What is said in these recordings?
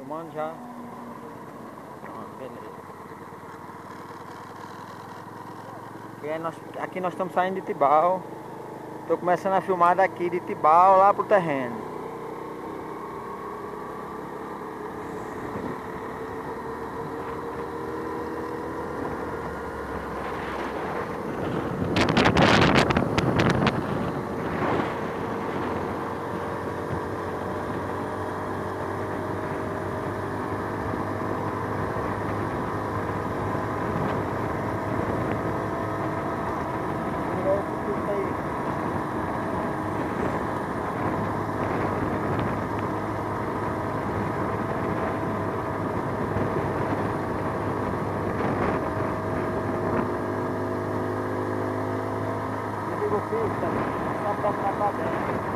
Filmando já. Beleza. Aqui nós estamos saindo de Tibau. Estou começando a filmar daqui de Tibau lá pro terreno. Só pra ficar pra dentro.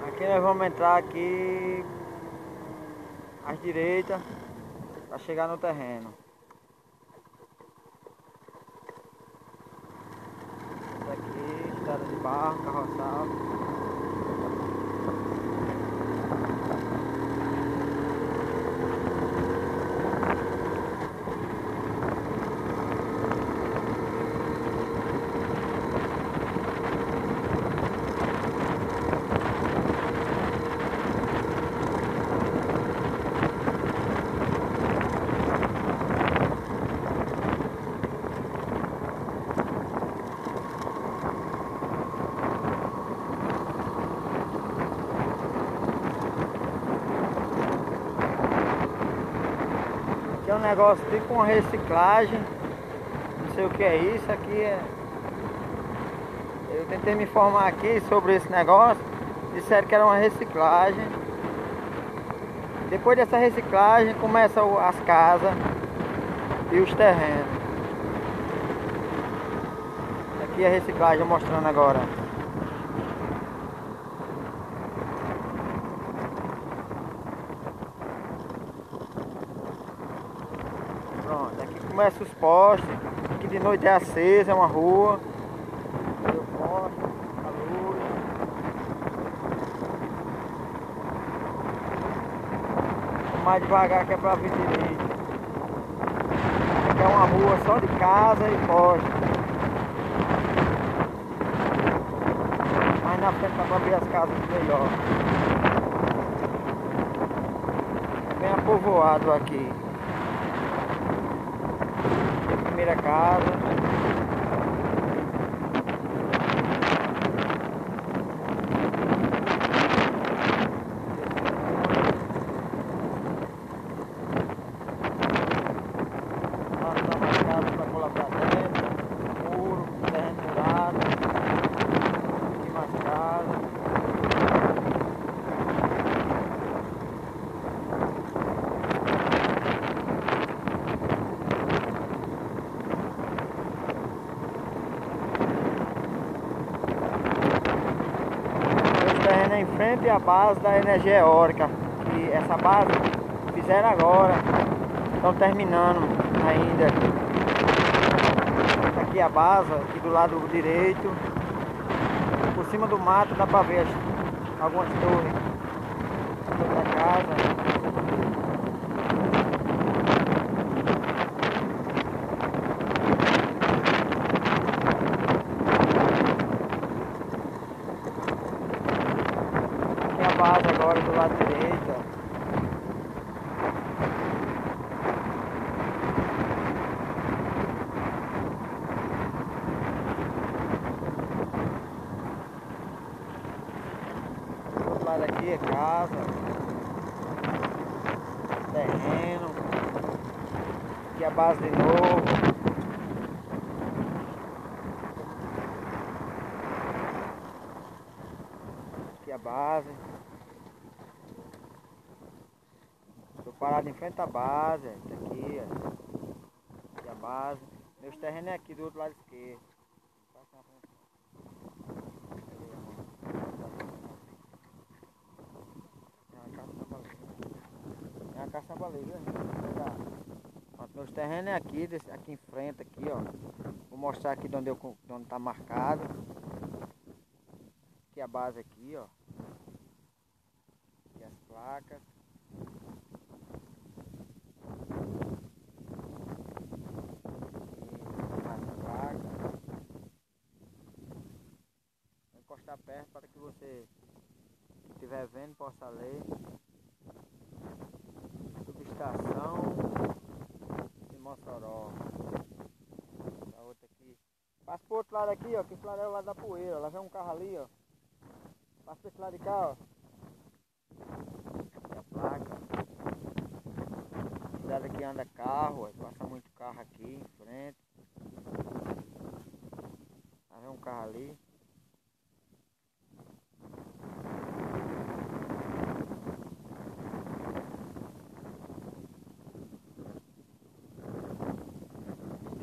Aqui nós vamos entrar aqui à direita para chegar no terreno. Essa aqui, estrada de barro, carroçado. É um negócio tipo uma reciclagem, não sei o que é isso, aqui é... Eu tentei me informar aqui sobre esse negócio, disseram que era uma reciclagem. Depois dessa reciclagem começam as casas e os terrenos. Aqui é a reciclagem mostrando agora. Pronto, aqui começa os postes, aqui de noite é acesa, é uma rua. Aí o poste, a luz. Mais devagar que é pra vir direito. Aqui é uma rua só de casa e poste. na frente para ver as casas melhor. É bem apovoado aqui. A primeira casa. Em frente à base da energia eólica, que essa base fizeram agora, estão terminando ainda. Aqui a base, aqui do lado direito, por cima do mato dá para ver algumas torres da casa. Base agora do lado direito. Do outro lado aqui é casa, terreno. Aqui a base de novo. Aqui a base. Estou parado em frente à base, tá aqui, ó. Aqui a base. Meus terrenos é aqui do outro lado esquerdo. É uma caça-baleia. Meus terrenos é aqui, aqui em frente, aqui, ó. Vou mostrar aqui de onde tá marcado. Aqui a base aqui, ó. Aqui as placas. Encostar perto para que você que estiver vendo possa ler. Subestação de Mossoró. A outra aqui. Passa pro outro lado aqui, ó, que esse lado é o lado da poeira. Lá vem um carro ali, ó. Passa pra esse lado de cá, ó. Aqui a placa. A cidade aqui anda carro, ó. Passa muito carro aqui em frente. Lá vem um carro ali.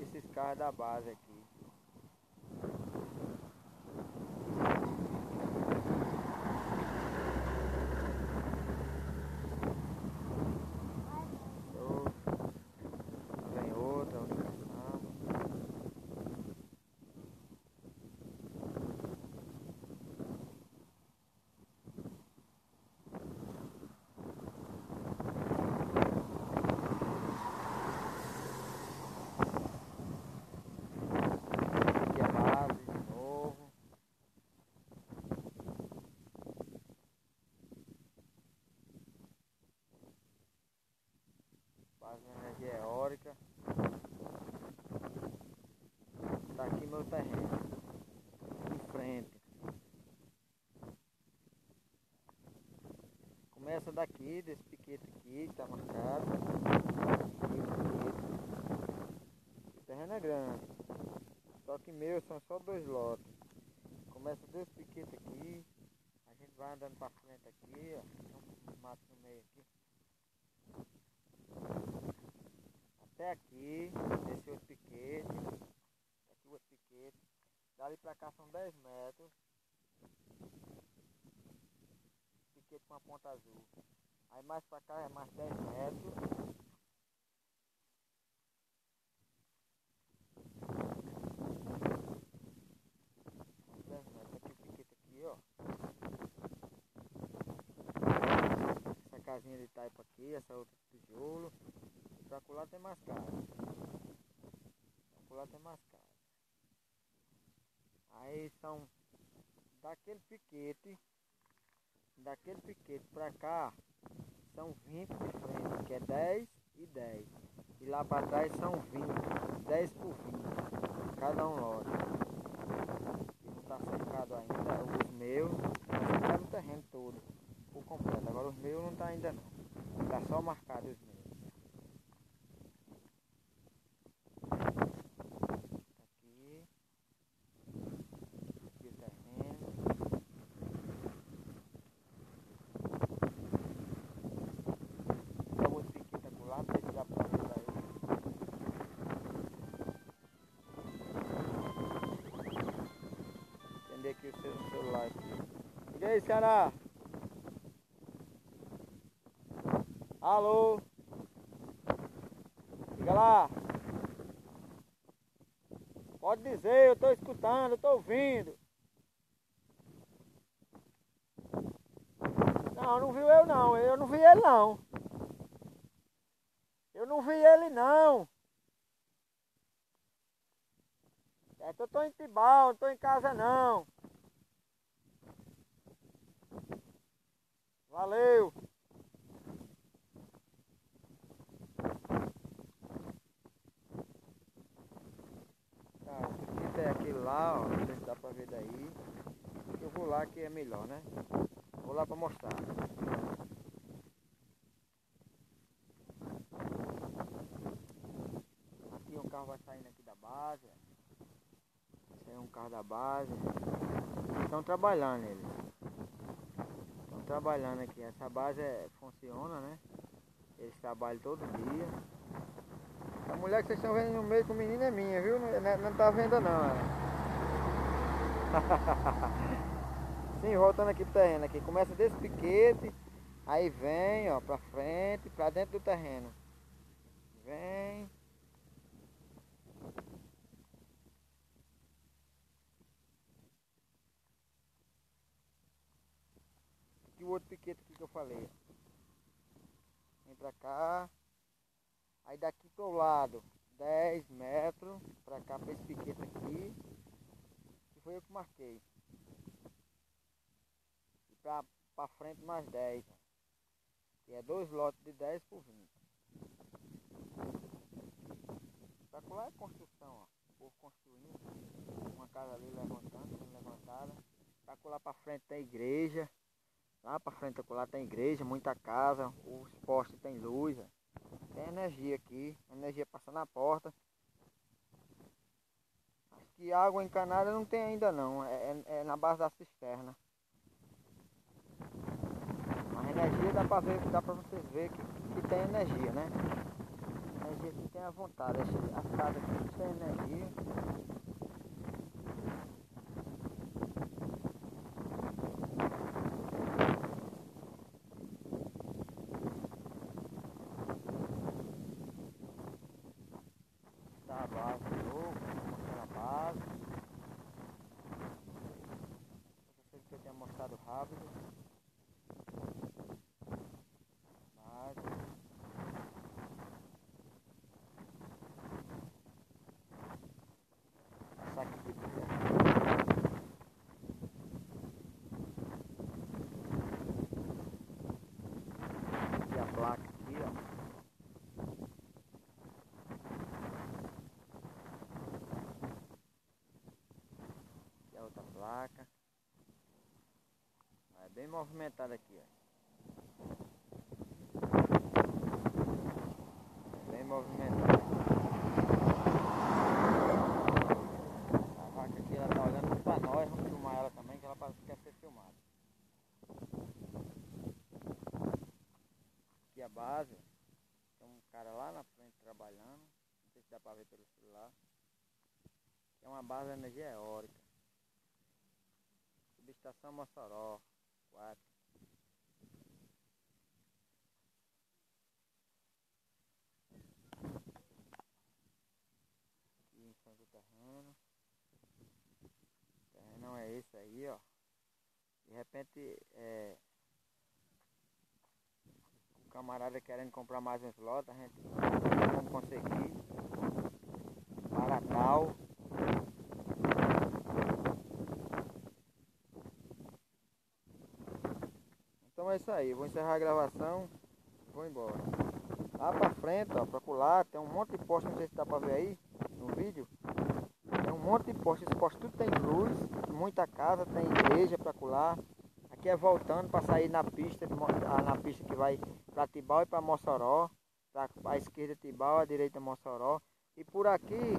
Esses carros da base aqui. Vem outra estação. Aqui a base de novo. Base de energia eólica. Tá aqui meu terreno. Em frente. Começa daqui, desse piquete aqui que tá marcado. Aqui, o terreno é grande. Só que meu são só 2 lotes. Começa desse piquete aqui. A gente vai andando pra frente aqui, ó. Tem um mato no meio aqui. Até aqui, esse outro piquete. Aqui o outro piquete. Dali pra cá são 10 metros. Piquete com a ponta azul. Aí mais pra cá é mais 10 metros. Mais 10 metros. Aqui o piquete aqui, ó. Essa casinha de taipa aqui, essa outra de tijolo. Pra lá tem mais casa. Pra lá tem mais casa. Aí são daquele piquete pra cá são 20 de frente, que é 10 e 10. E lá pra trás são 20, 10 por 20, cada um lote. E não tá cercado ainda, os meus, cercaram o terreno todo, por completo. Agora os meus não tá ainda não, tá só marcado os meus. Aqui o terreno. Outro piquete acolá, não sei se dá pra ver aí. Entender aqui o seu celular aqui. Liga aí, Ceará. Alô? Liga lá. Pode dizer, eu tô escutando, eu tô ouvindo. Não, não viu eu não, eu não vi ele não. Eu não vi ele não. É que eu tô em Tibau, não tô em casa não. Valeu. Tá, o piquete é aquele lá, ó, não sei se dá pra ver daí. Eu vou lá que é melhor, né? Vou lá pra mostrar. Aqui um carro vai saindo aqui da base. Esse é um carro da base. Estão trabalhando eles. Estão trabalhando aqui. Essa base funciona, né? Eles trabalham todo dia. A mulher que vocês estão vendo no meio com o menino é minha, viu? Não tá vendo não. Sim, voltando aqui pro terreno aqui. Começa desse piquete. Aí vem, ó, pra frente, pra dentro do terreno. Vem. E o outro piquete aqui que eu falei. Vem pra cá. Aí daqui pro lado, 10 metros pra cá, pra esse piquete aqui. Que foi eu que marquei. E pra frente mais 10. Que é 2 lotes de 10 por 20. Pra lá é construção, ó. O povo construindo. Uma casa ali levantando, sendo levantada. Pra lá pra frente tem igreja. Lá pra frente lá tem igreja, muita casa. Os postes tem luz. Ó. Tem energia aqui. Energia passando na porta. Acho que água encanada não tem ainda não. É na base da cisterna. Mas energia dá pra ver, dá pra vocês verem que tem energia, né? Energia que tem à vontade. As casas aqui tem energia. Tá a base de novo, mostrando a base. Eu sei que eu tinha mostrado rápido. Base. Passar aqui de e a placa aqui, ó. E a outra placa. É bem movimentada aqui, ó. É bem movimentada. A vaca aqui, ela tá olhando pra nós, vamos filmar ela também, que ela quer ser filmada. Aqui a base, tem um cara lá na frente trabalhando, não sei se dá pra ver pelo celular. É uma base de energia eólica. Subestação Mossoró 4. Aqui em cima do terreno. O terreno é esse aí, ó. De repente, o camarada querendo comprar mais uns lotes, a gente vamos conseguir. Para tal. Então é isso aí, vou encerrar a gravação, vou embora. Lá pra frente, ó, pra pular, tem um monte de poste, não sei se dá pra ver aí no vídeo. Tem um monte de poste, esse poste tudo tem luz, muita casa, tem igreja pra pular. Aqui é voltando para sair na pista, na pista que vai para Tibau e para Mossoró. Para a esquerda Tibau, a direita Mossoró. E por aqui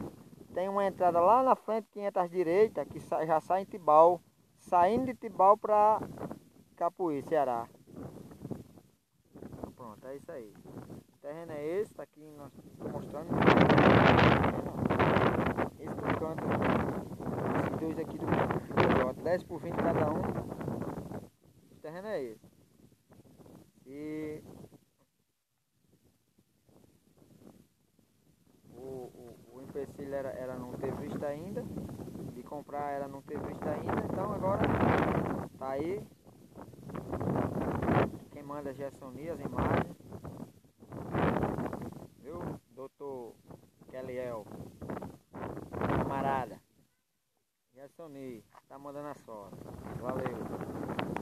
tem uma entrada lá na frente, 500 à direita, que já sai em Tibau. Saindo de Tibau para Capuí, Ceará. Pronto, é isso aí. O terreno é esse, tá aqui nós estou mostrando. Esse do canto, esses dois aqui do canto, 10 por 20 cada um. O terreno é esse. E o empecilho era não ter visto ainda. De comprar era não ter visto ainda. Então agora tá aí. Quem manda é Gessoni, as imagens. Viu? Doutor Keliel. Camarada. Gessoni. Tá mandando a sorte. Valeu.